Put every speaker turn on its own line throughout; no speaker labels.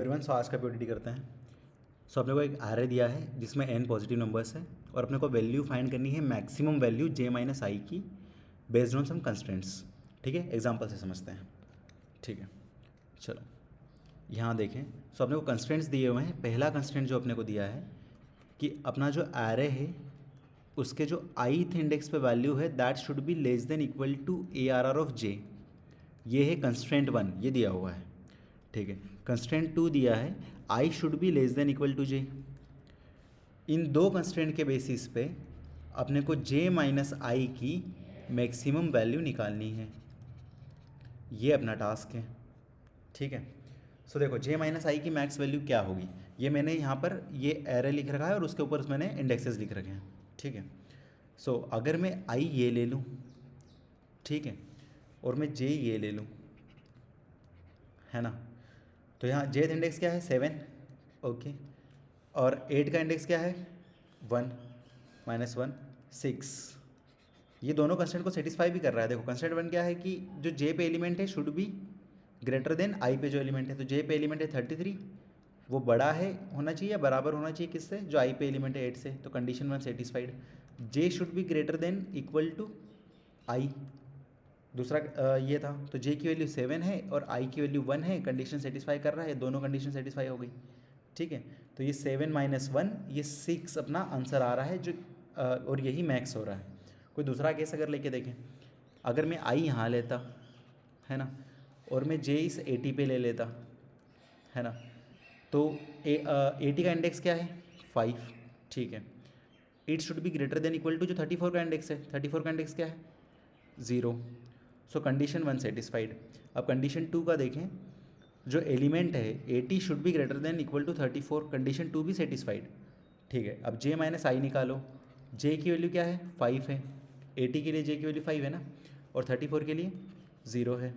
Everyone, सो आज का purity करते हैं। सो अपने को एक एरे दिया है जिसमें n पॉजिटिव नंबर्स है और अपने को वैल्यू फाइंड करनी है मैक्सिमम वैल्यू j माइनस आई की बेस्ड ऑन सम कंस्ट्रेंट्स। ठीक है, एग्जांपल से समझते हैं। ठीक है, चलो यहाँ देखें। सो अपने को कंस्ट्रेंट्स दिए हुए हैं। पहला कंस्ट्रेंट जो अपने को दिया है कि अपना जो एरे है उसके जो ith इंडेक्स पे वैल्यू है that should be less than equal to ARR of j। ये है कंस्ट्रेंट 1, ये दिया हुआ है। ठीक है, कंस्ट्रेंट 2 दिया है I should be less than equal to J. इन दो कंस्ट्रेंट के बेसिस पे अपने को जे माइनस आई की मैक्सिमम वैल्यू निकालनी है। ये अपना टास्क है। ठीक है, सो देखो जे माइनस आई की मैक्स वैल्यू क्या होगी। ये मैंने यहाँ पर ये एरे लिख रखा है और उसके ऊपर मैंने इंडेक्सेस लिख रखे हैं। ठीक है, सो अगर मैं आई ये ले लूँ, ठीक है, और मैं जे ये ले लूँ, है ना, तो यहाँ जेथ इंडेक्स क्या है 7, ओके, और 8 का इंडेक्स क्या है 1 माइनस 1 6। ये दोनों कंस्टेंट को सेटिस्फाई भी कर रहा है। देखो कंस्टेंट 1 क्या है कि जो जे पे एलिमेंट है should be greater than I पे जो एलिमेंट है। तो जे पे एलिमेंट है 33, वो बड़ा है होना चाहिए या बराबर होना चाहिए किससे, जो आई पे एलिमेंट है 8 से। तो condition 1 satisfied. J should be greater than equal to I, दूसरा ये था। तो जे की वैल्यू 7 है और आई की वैल्यू 1 है, कंडीशन सेटिस्फाई कर रहा है, दोनों कंडीशन सेटिस्फाई हो गई। ठीक है, तो ये 7 माइनस 1 ये 6 अपना आंसर आ रहा है जो और यही मैक्स हो रहा है। कोई दूसरा केस अगर लेके देखें, अगर मैं आई यहाँ लेता, है ना, और मैं जे इस 80 पे ले लेता, है ना, तो 80 का इंडेक्स क्या है 5। ठीक है, it should be greater than equal to जो 34 का इंडेक्स है, 34 का इंडेक्स क्या है 0। So condition 1 satisfied. अब कंडीशन 2 का देखें, जो एलिमेंट है 80 should be greater than equal to 34, condition 2 भी सेटिस्फाइड। ठीक है, अब जे माइनस आई निकालो। जे की वैल्यू क्या है 5 है, 80 के लिए जे की वैल्यू 5 है ना, और 34 के लिए 0 है।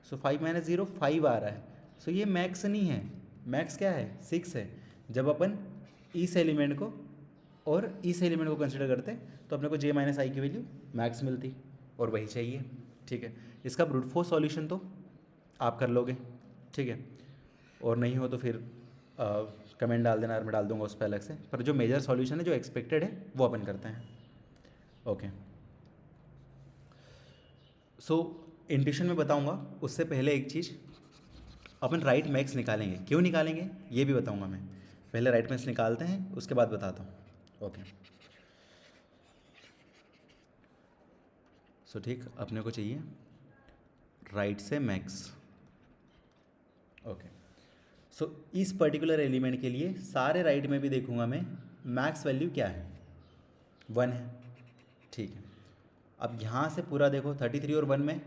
सो 5 माइनस 0 5 आ रहा है। सो ये मैक्स नहीं है, मैक्स क्या है 6 है। जब अपन इस एलिमेंट को और इस एलिमेंट को कंसिडर करते तो अपने को जे माइनस आई की वैल्यू मैक्स मिलती और वही चाहिए। ठीक है, इसका ब्रूट फोर्स सॉल्यूशन तो आप कर लोगे। ठीक है, और नहीं हो तो फिर कमेंट डाल देना और मैं डाल दूंगा उस पर अलग से। पर जो मेजर सॉल्यूशन है जो एक्सपेक्टेड है वो अपन करते हैं। ओके, सो इंट्यूशन में बताऊंगा, उससे पहले एक चीज़, अपन राइट मैक्स निकालेंगे। क्यों निकालेंगे ये भी बताऊंगा मैं। पहले राइट मैक्स निकालते हैं, उसके बाद बताता हूँ। ओके, सो ठीक, अपने को चाहिए राइट से मैक्स। ओके, सो इस पर्टिकुलर एलिमेंट के लिए सारे राइट में भी देखूंगा मैं मैक्स वैल्यू क्या है 1 है। ठीक है, अब यहाँ से पूरा देखो 33 और 1 में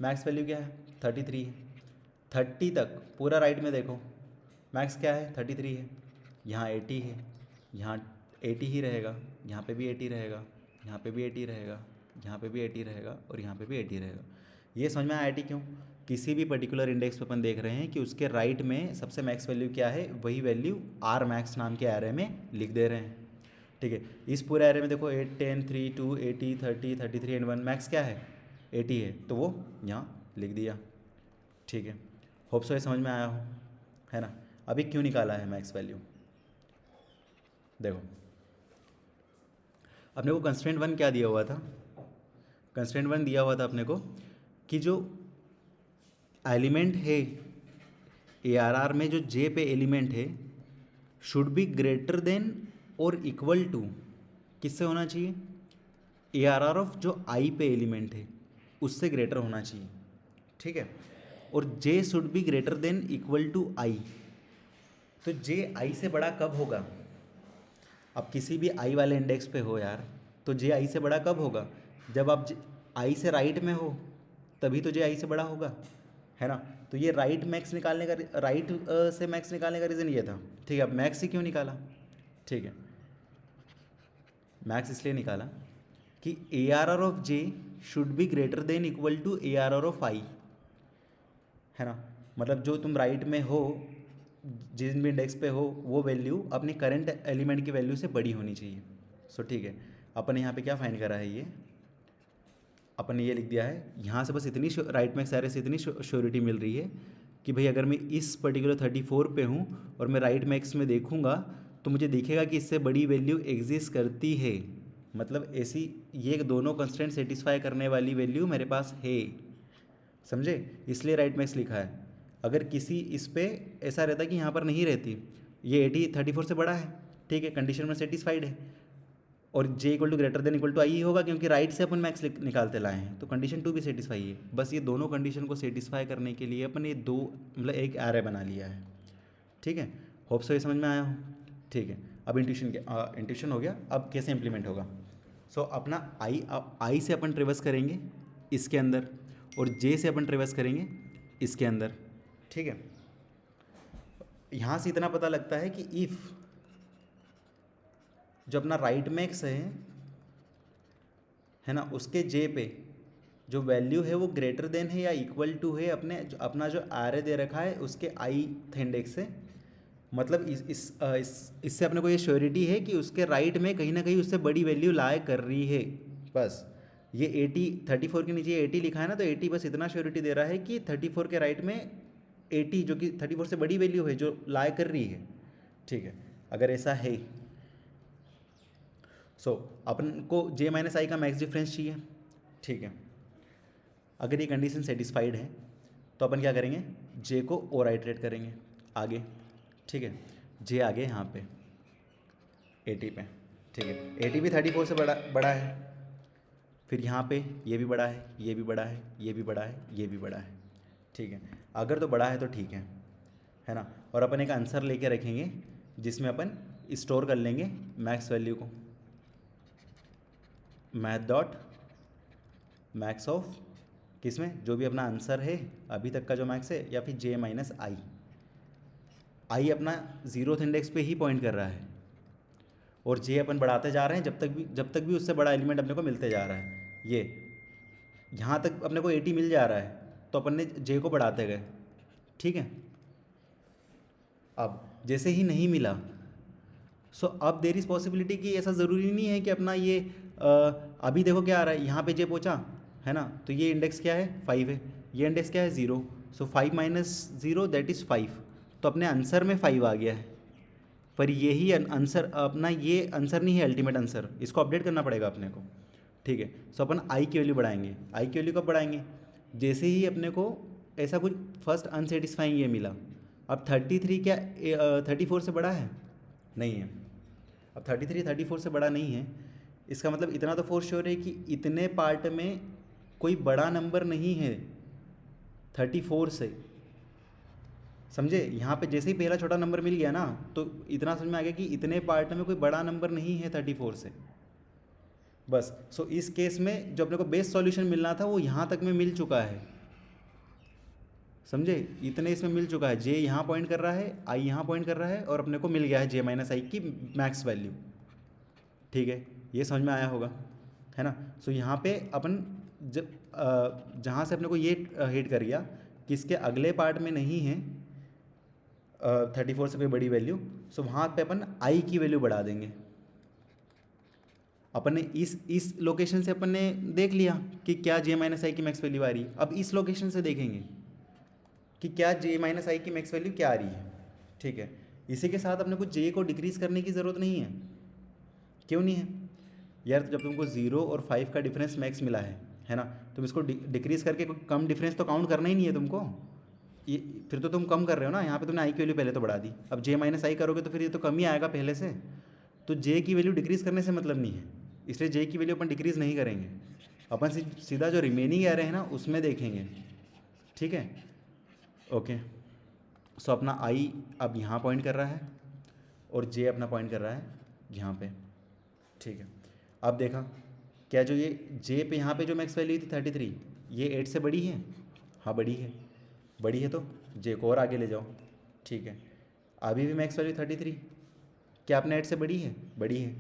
मैक्स वैल्यू क्या है 33 है। 30 तक पूरा राइट में देखो मैक्स क्या है 33 है। यहाँ 80 है, यहाँ 80 ही रहेगा, यहाँ पे भी 80 रहेगा, यहाँ पे भी 80 रहेगा, यहाँ पे भी 80 रहेगा और यहाँ पे भी 80 रहेगा। ये समझ में आया 80 क्यों? किसी भी पर्टिकुलर इंडेक्स पे अपन देख रहे हैं कि उसके राइट में सबसे मैक्स वैल्यू क्या है, वही वैल्यू आर मैक्स नाम के एरे में लिख दे रहे हैं। ठीक है, इस पूरे एरे में देखो 8 10 3 2 80 30 33 एंड 1 मैक्स क्या है 80 है, तो वो यहाँ लिख दिया। ठीक है, होप सो ये समझ में आया हो, है ना। अभी क्यों निकाला है मैक्स वैल्यू, देखो अपने को कंस्ट्रेंट 1 क्या दिया हुआ था, कंस्ट्रेंट 1 दिया हुआ था अपने को कि जो एलिमेंट है ARR में, जो जे पे एलिमेंट है शुड बी ग्रेटर देन और इक्वल टू किससे होना चाहिए, ARR ऑफ जो आई पे एलिमेंट है उससे ग्रेटर होना चाहिए। ठीक है, और J should be greater than equal to I. तो जे आई से बड़ा कब होगा, अब किसी भी आई वाले इंडेक्स पे हो यार, तो जे आई से बड़ा कब होगा, जब आप आई से राइट में हो तभी तो जे आई से बड़ा होगा, है ना। तो ये राइट मैक्स निकालने का, राइट से मैक्स निकालने का रीज़न ये था। ठीक है, अब मैक्स से क्यों निकाला, ठीक है, मैक्स इसलिए निकाला कि ARR of J should be greater than equal to ARR of I, है ना। मतलब जो तुम राइट में हो, जिस भी इंडेक्स पे हो, वो वैल्यू अपनी करंट एलिमेंट की वैल्यू से बड़ी होनी चाहिए। सो ठीक है, अपन यहाँ पे क्या फाइंड करा है, ये अपन ने ये लिख दिया है। यहाँ से बस इतनी राइट मैक्स एरे से इतनी श्योरिटी मिल रही है कि भाई अगर मैं इस पर्टिकुलर 34 पे हूँ और मैं राइट मैक्स में देखूँगा तो मुझे दिखेगा कि इससे बड़ी वैल्यू एग्जिस्ट करती है, मतलब ऐसी ये दोनों कंस्ट्रेंट सेटिस्फाई करने वाली वैल्यू मेरे पास है, समझे, इसलिए राइट मैक्स लिखा है। अगर किसी इस पे ऐसा रहता कि यहाँ पर नहीं रहती, ये 34 से बड़ा है, ठीक है, कंडीशन में सेटिस्फाइड है, और j equal to greater than equal to I होगा क्योंकि राइट से अपन मैक्स निकालते लाए हैं, तो कंडीशन 2 भी सेटिस्फाई है। बस ये दोनों कंडीशन को सेटिस्फाई करने के लिए अपन ये दो मतलब एक एरे बना लिया है, ठीक है। होप सो ये समझ में आया हो, ठीक है। अब इंट्यूशन हो गया, अब कैसे इंप्लीमेंट होगा। सो अपना आई से अपन ट्रेवर्स करेंगे इसके अंदर और जे से अपन ट्रेवर्स करेंगे इसके अंदर, ठीक है। यहाँ से इतना पता लगता है कि इफ़ जो अपना राइट मैक्स है ना, उसके जे पे जो वैल्यू है वो ग्रेटर देन है या इक्वल टू है अपना जो आर दे रखा है उसके ith इंडेक्स से, मतलब इससे अपने को ये श्योरिटी है कि उसके राइट में कहीं ना कहीं उससे बड़ी वैल्यू लाए कर रही है। बस ये 34 के नीचे 80 लिखा है ना, तो 80 बस इतना श्योरिटी दे रहा है कि 34 के राइट में 80 जो कि 34 से बड़ी वैल्यू है जो लाए कर रही है, ठीक है। अगर ऐसा है अपन को j माइनस आई का मैक्स डिफरेंस चाहिए, ठीक है। अगर ये कंडीशन सेटिस्फाइड है तो अपन क्या करेंगे, j को और आइटरेट करेंगे आगे, ठीक है। j आगे यहाँ पे 80 पे, ठीक है। 80 भी 34 से बड़ा है, फिर यहाँ पे ये भी बड़ा है, ये भी बड़ा है, ये भी बड़ा है, ये भी बड़ा है, ठीक है। अगर तो बड़ा है तो ठीक है ना। और अपन एक आंसर लेके रखेंगे जिसमें अपन स्टोर कर लेंगे मैक्स वैल्यू को, मैथ डॉट मैक्स ऑफ किसमें, जो भी अपना आंसर है अभी तक का जो मैक्स है, या फिर j माइनस आई अपना 0th इंडेक्स पे ही पॉइंट कर रहा है और j अपन बढ़ाते जा रहे हैं जब तक भी उससे बड़ा एलिमेंट अपने को मिलते जा रहा है। ये यहाँ तक अपने को 80 मिल जा रहा है तो अपन ने j को बढ़ाते गए, ठीक है। अब जैसे ही नहीं मिला अब देयर इज़ पॉसिबिलिटी कि ऐसा ज़रूरी नहीं है कि अपना ये अभी देखो क्या आ रहा है, यहाँ पे j पहुँचा है ना, तो ये इंडेक्स क्या है 5 है, ये इंडेक्स क्या है 0, सो 5 माइनस 0 दैट इज़ 5, तो अपने आंसर में 5 आ गया है। पर यही आंसर अपना ये आंसर नहीं है अल्टीमेट आंसर, इसको अपडेट करना पड़ेगा अपने को, ठीक है। सो अपन आई की वैल्यू बढ़ाएंगे, आई की वैल्यू कब बढ़ाएंगे, जैसे ही अपने को ऐसा कुछ फर्स्ट अनसेटिस्फाइंग ये मिला। अब 33 क्या 34 से बड़ा है, नहीं है। अब 34 से बड़ा नहीं है, इसका मतलब इतना तो फोर श्योर है कि इतने पार्ट में कोई बड़ा नंबर नहीं है 34 से, समझे। यहाँ पे जैसे ही पहला छोटा नंबर मिल गया ना तो इतना समझ में आ गया कि इतने पार्ट में कोई बड़ा नंबर नहीं है 34 से, बस। सो इस केस में जो अपने को बेस्ट सॉल्यूशन मिलना था वो यहाँ तक में मिल चुका है, समझे, इतने इसमें मिल चुका है। जे यहाँ पॉइंट कर रहा है, आई यहाँ पॉइंट कर रहा है, और अपने को मिल गया है j माइनस आई की मैक्स वैल्यू, ठीक है। ये समझ में आया होगा, है ना। सो यहाँ पे अपन जब जहाँ से अपने को ये हिट कर गया कि इसके अगले पार्ट में नहीं है 34 से कोई बड़ी वैल्यू, सो वहाँ पे अपन आई की वैल्यू बढ़ा देंगे। अपन ने इस लोकेशन से अपन ने देख लिया कि क्या j माइनस आई की मैक्स वैल्यू आ रही है। अब इस लोकेशन से देखेंगे कि क्या j माइनस आई की मैक्स वैल्यू क्या आ रही है, ठीक है। इसी के साथ अपने को j को डिक्रीज़ करने की ज़रूरत नहीं है। क्यों नहीं है यार, जब तुमको 0 और 5 का डिफरेंस मैक्स मिला है ना, तुम इसको डिक्रीज़ करके कोई कम डिफरेंस तो काउंट करना ही नहीं है तुमको, ये फिर तो तुम कम कर रहे हो ना। यहाँ पे तुमने आई की वैल्यू पहले तो बढ़ा दी, अब j माइनस आई करोगे तो फिर ये तो कम ही आएगा पहले से, तो j की वैल्यू डिक्रीज़ करने से मतलब नहीं है, इसलिए j की वैल्यू अपन डिक्रीज़ नहीं करेंगे। अपन सीधा जो रिमेनिंग एरे है ना उसमें देखेंगे, ठीक है। ओके, सो अपना i अब यहाँ पॉइंट कर रहा है और j अपना पॉइंट कर रहा है यहाँ पे, ठीक है। अब देखा क्या जो ये j पे यहाँ पे जो मैक्स वैल्यू थी 33, ये 8 से बड़ी है, हाँ बड़ी है तो j को और आगे ले जाओ, ठीक है। अभी भी मैक्स वैल्यू 33 क्या अपने 8 से बड़ी है,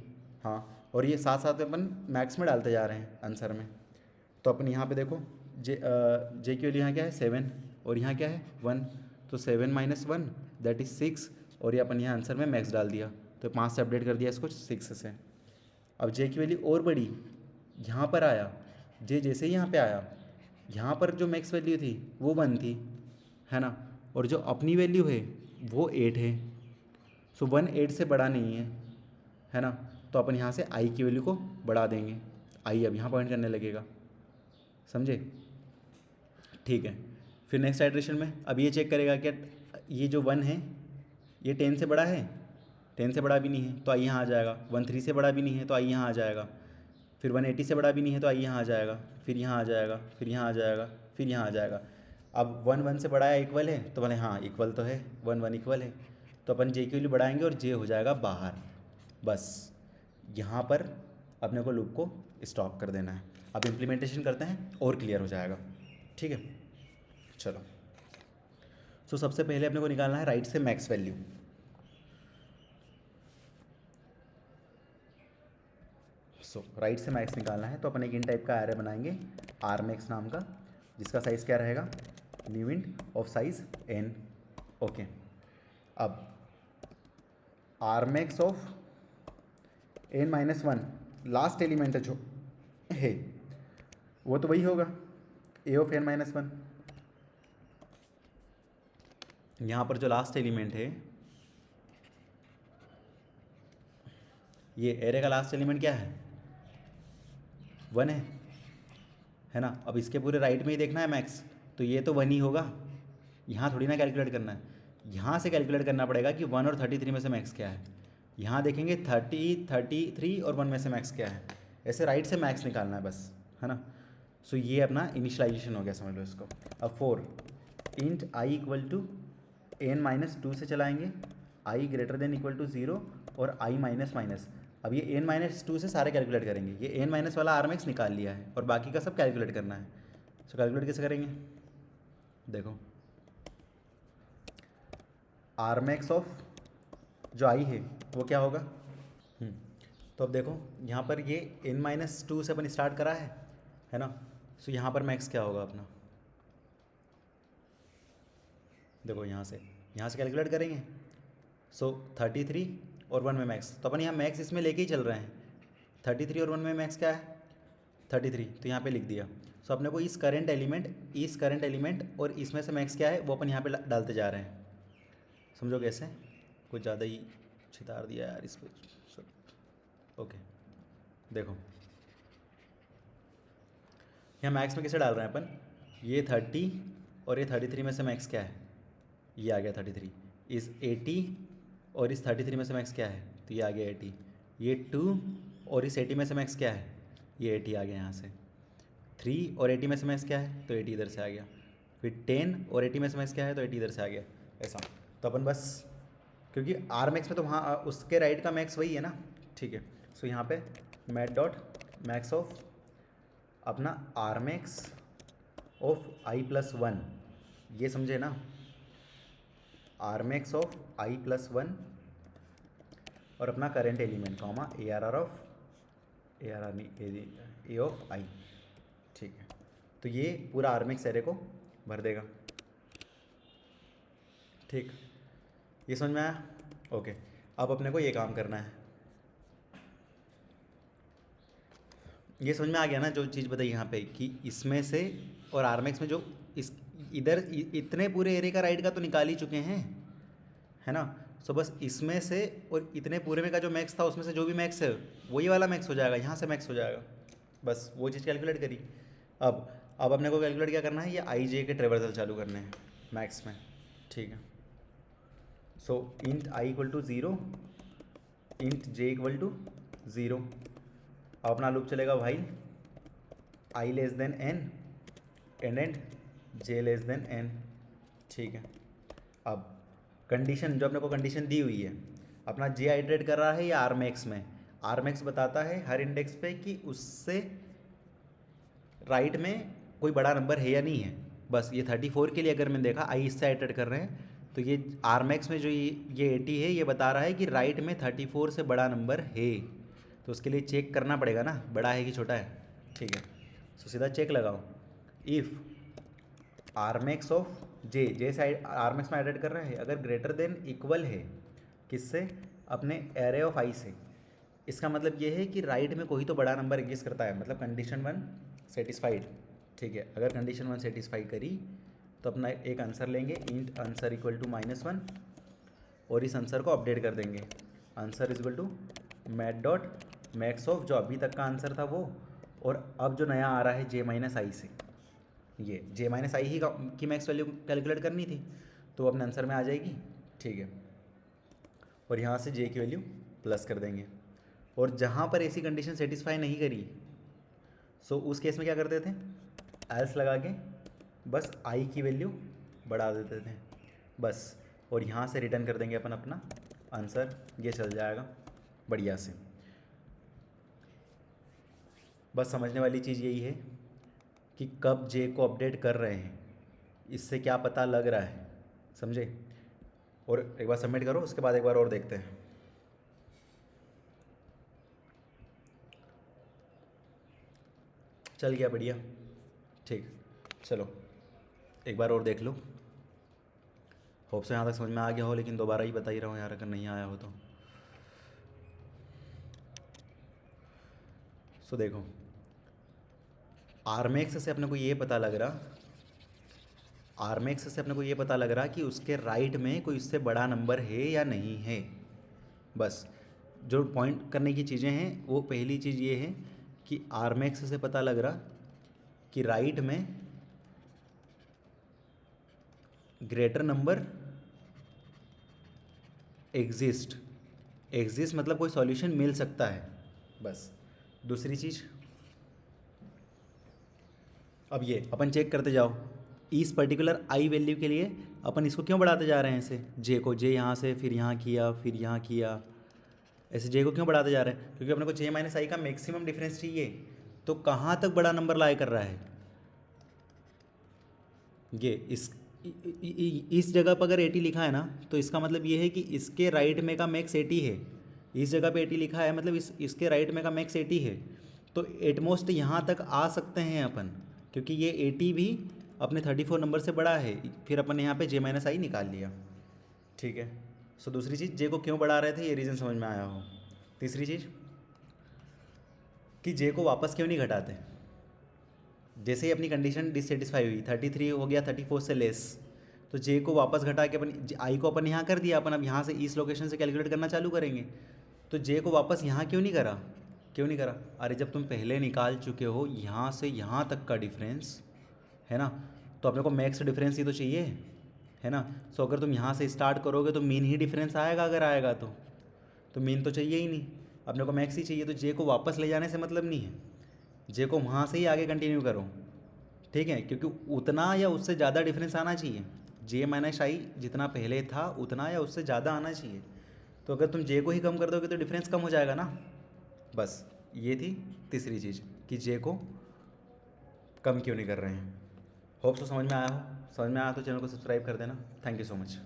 हाँ। और ये साथ साथ अपन मैक्स में डालते जा रहे हैं आंसर में, तो अपन यहाँ पे देखो j की वैल्यू यहाँ क्या है 7 और यहाँ क्या है 1, तो 7 माइनस 1 दैट इज़ 6, और ये अपन यहाँ आंसर में मैक्स डाल दिया, तो 5 से अपडेट कर दिया इसको 6 से। अब j की वैल्यू और बड़ी यहाँ पर आया, j जैसे ही यहाँ पे आया यहाँ पर जो मैक्स वैल्यू थी वो 1 थी, है ना, और जो अपनी वैल्यू है वो 8 है। सो 1 8 से बड़ा नहीं है ना, तो अपन यहाँ से आई की वैल्यू को बढ़ा देंगे, आई अब यहाँ पॉइंट करने लगेगा, समझे? ठीक है। फिर नेक्स्ट आइट्रेशन में अब ये चेक करेगा क्या ये जो 1 है ये 10 से बड़ा है, 10 से बड़ा भी नहीं है तो आई यहाँ आ जाएगा, 1 3 से बड़ा भी नहीं है तो आई यहाँ आ जाएगा, फिर 1 80 से बड़ा भी नहीं है तो आई यहाँ आ जाएगा, फिर यहाँ आ जाएगा, फिर यहाँ आ जाएगा, फिर यहाँ आ जाएगा। अब 1 1 से बड़ा है इक्वल है तो बोले हाँ इक्वल तो है, 1 1 इक्वल है, तो अपन जे की वैल्यू बढ़ाएंगे और जे हो जाएगा बाहर। बस यहाँ पर अपने को लूप को स्टॉप कर देना है। अब इम्प्लीमेंटेशन करते हैं और क्लियर हो जाएगा, ठीक है? चलो, सो सबसे पहले अपने को निकालना है राइट से मैक्स वैल्यू। सो राइट से मैक्स निकालना है तो अपन एक इन टाइप का एरे बनाएंगे आर मैक्स नाम का, जिसका साइज़ क्या रहेगा, new int of size n। Okay, अब arr max of n-1 last element जो है वो तो वही होगा a ऑफ n-1। यहाँ पर जो लास्ट एलिमेंट है ये एरे का लास्ट एलिमेंट क्या है, 1 है ना। अब इसके पूरे राइट में ही देखना है मैक्स, तो ये तो 1 ही होगा, यहाँ थोड़ी ना कैलकुलेट करना है, यहाँ से कैलकुलेट करना पड़ेगा कि 1 और 33 में से मैक्स क्या है। यहाँ देखेंगे 30 33 और 1 में से मैक्स क्या है, ऐसे राइट से मैक्स निकालना है बस, है ना। सो ये अपना इनिशलाइजेशन हो गया, समझ लो इसको। अब 4 int I equal to n-2 से चलाएंगे, i greater than equal to 0 और i माइनस माइनस। अब ये n-2 से सारे कैलकुलेट करेंगे, ये n- वाला आर मैक्स निकाल लिया है और बाकी का सब कैलकुलेट करना है। सो कैलकुलेट कैसे करेंगे, देखो आर मैक्स ऑफ जो i है वो क्या होगा, तो अब देखो यहाँ पर ये n-2 से अपन स्टार्ट करा है ना। सो यहाँ पर मैक्स क्या होगा अपना, देखो यहाँ से कैलकुलेट करेंगे। सो 33 और 1 में मैक्स, तो अपन यहाँ मैक्स इसमें लेके ही चल रहे हैं। 33 और 1 में मैक्स क्या है, 33, तो यहाँ पे लिख दिया। सो अपने को इस करंट एलिमेंट और इसमें से मैक्स क्या है वो अपन यहाँ पे डालते जा रहे हैं। समझो कैसे, कुछ ज़्यादा ही छितार दिया यार इस पर। ओके, देखो यहाँ मैक्स में कैसे डाल रहे हैं अपन, ये 30 और ये 33 में से मैक्स क्या है, ये आ गया 33, इस 80 और इस 33 में से मैक्स क्या है, तो ये आ गया 80, ये 2 और इस 80 में से मैक्स क्या है, ये 80 आ गया यहाँ से, 3 और 80 में से मैक्स क्या है, तो 80 इधर से आ गया, फिर 10 और 80 में से मैक्स क्या है, तो 80 इधर से आ गया, ऐसा। तो अपन बस, क्योंकि आर मैक्स में तो वहाँ उसके राइट का मैक्स वही है ना, ठीक है। सो यहाँ पे मैट डॉट मैक्स ऑफ अपना आर मैक्स ऑफ i+1, ये समझे ना, आर मैक्स ऑफ i+1 और अपना current element comma ARR of ARR नहीं A ऑफ i, ठीक है। तो ये पूरा आर मैक्स एरे को भर देगा, ठीक, ये समझ में आया। ओके, अब अपने को ये काम करना है, ये समझ में आ गया ना जो चीज़ बताई यहाँ पे, कि इसमें से और आर मैक्स में जो इस इधर इतने पूरे एरे का राइट का तो निकाल ही चुके हैं, है ना। सो बस इसमें से और इतने पूरे में का जो मैक्स था उसमें से जो भी मैक्स है वही वाला मैक्स हो जाएगा, यहाँ से मैक्स हो जाएगा, बस वो चीज़ कैलकुलेट करी। अब अपने को कैलकुलेट क्या करना है, ये आई जे के ट्रेवर्सल चालू करने हैं मैक्स में, ठीक है। So int I equal to 0, int J equal to 0। अब अपना लूप चलेगा while I less than n and J less than n, ठीक है। अब कंडीशन जो अपने को कंडीशन दी हुई है, अपना जे आइटरेट कर रहा है या आर मैक्स में, आर मैक्स बताता है हर इंडेक्स पे कि उससे राइट में कोई बड़ा नंबर है या नहीं है। बस ये 34 के लिए अगर मैंने देखा आई इससे आइटरेट कर रहे हैं, तो ये आर मैक्स में जो ये 80 है ये बता रहा है कि राइट में 34 से बड़ा नंबर है, तो उसके लिए चेक करना पड़ेगा ना बड़ा है कि छोटा है, ठीक है। तो सीधा चेक लगाओ, if are max of J side R max में एडिट कर रहे हैं, अगर ग्रेटर देन इक्वल है किससे, अपने एरे ऑफ आई से, इसका मतलब ये है कि राइट में कोई तो बड़ा नंबर एग्जिस्ट करता है, मतलब कंडीशन 1 सेटिस्फाइड, ठीक है। अगर कंडीशन 1 सेटिस्फाई करी तो अपना एक आंसर लेंगे, इंट आंसर इक्वल टू -1, और इस आंसर को अपडेट कर देंगे, answer is equal to math dot max of जो अभी तक का आंसर था वो, और अब जो नया आ रहा है j-i से, ये j-i ही की मैक्स वैल्यू कैलकुलेट करनी थी, तो अपने आंसर में आ जाएगी। ठीक है, और यहाँ से j की वैल्यू प्लस कर देंगे, और जहाँ पर ऐसी कंडीशन सेटिस्फाई नहीं करी सो उस केस में क्या करते थे, एल्स लगा के बस i की वैल्यू बढ़ा देते थे बस, और यहाँ से रिटर्न कर देंगे अपन अपना आंसर, ये चल जाएगा बढ़िया से। बस समझने वाली चीज़ यही है कि कब जे को अपडेट कर रहे हैं, इससे क्या पता लग रहा है, समझे। और एक बार सबमिट करो, उसके बाद एक बार और देखते हैं। चल गया, बढ़िया, ठीक, चलो एक बार और देख लो। होप से यहाँ तक समझ में आ गया हो, लेकिन दोबारा ही बता ही रहा हूँ यार, अगर नहीं आया हो तो। सो देखो, आरमेक्स से अपने को ये पता लग रहा, आरमेक्स से अपने को ये पता लग रहा कि उसके राइट में कोई उससे बड़ा नंबर है या नहीं है। बस जो पॉइंट करने की चीज़ें हैं वो पहली चीज़ ये है कि आरमेक्स से पता लग रहा कि राइट में ग्रेटर नंबर एग्जिस्ट, एग्जिस्ट मतलब कोई सॉल्यूशन मिल सकता है। बस दूसरी चीज़, अब ये अपन चेक करते जाओ, इस पर्टिकुलर आई वैल्यू के लिए अपन इसको क्यों बढ़ाते जा रहे हैं, इसे जे को, जे यहाँ से फिर यहाँ किया फिर यहाँ किया, ऐसे जे को क्यों बढ़ाते जा रहे हैं, क्योंकि अपने को j-i का मैक्सिमम डिफरेंस चाहिए। तो कहाँ तक बड़ा नंबर लाए कर रहा है, ये इस जगह पर अगर 80 लिखा है ना, तो इसका मतलब ये है कि इसके राइट में का मैक्स 80 है। इस जगह पे 80 लिखा है मतलब इसके राइट में का मैक्स 80 है, तो एटमोस्ट यहाँ तक आ सकते हैं अपन, क्योंकि ये 80 भी अपने 34 नंबर से बड़ा है। फिर अपन यहाँ पे j-i निकाल लिया। ठीक है, सो दूसरी चीज़, जे को क्यों बढ़ा रहे थे, ये रीज़न समझ में आया हो। तीसरी चीज़ कि जे को वापस क्यों नहीं घटाते, जैसे ही अपनी कंडीशन डिससेटिस्फाई हुई, 33 हो गया 34 से लेस, तो जे को वापस घटा के अपन आई को अपन यहाँ कर दिया, अपन अब यहाँ से इस लोकेशन से कैलकुलेट करना चालू करेंगे। तो जे को वापस यहाँ क्यों नहीं करा, क्यों नहीं करा, अरे जब तुम पहले निकाल चुके हो यहाँ से यहाँ तक का डिफरेंस है ना, तो अपने को मैक्स डिफरेंस ही तो चाहिए, है ना। सो अगर तुम यहाँ से स्टार्ट करोगे तो मीन ही डिफरेंस आएगा, अगर आएगा तो मीन तो चाहिए ही नहीं, अपने को मैक्स ही चाहिए। तो जे को वापस ले जाने से मतलब नहीं है, जे को वहाँ से ही आगे कंटिन्यू करो, ठीक है, क्योंकि उतना या उससे ज़्यादा डिफरेंस आना चाहिए, j-i जितना पहले था उतना या उससे ज़्यादा आना चाहिए। तो अगर तुम जे को ही कम कर दोगे तो डिफरेंस कम हो जाएगा ना। बस ये थी तीसरी चीज़ कि जे को कम क्यों नहीं कर रहे हैं। होप सो समझ में आया हो, समझ में आया तो चैनल को सब्सक्राइब कर देना। Thank you so much.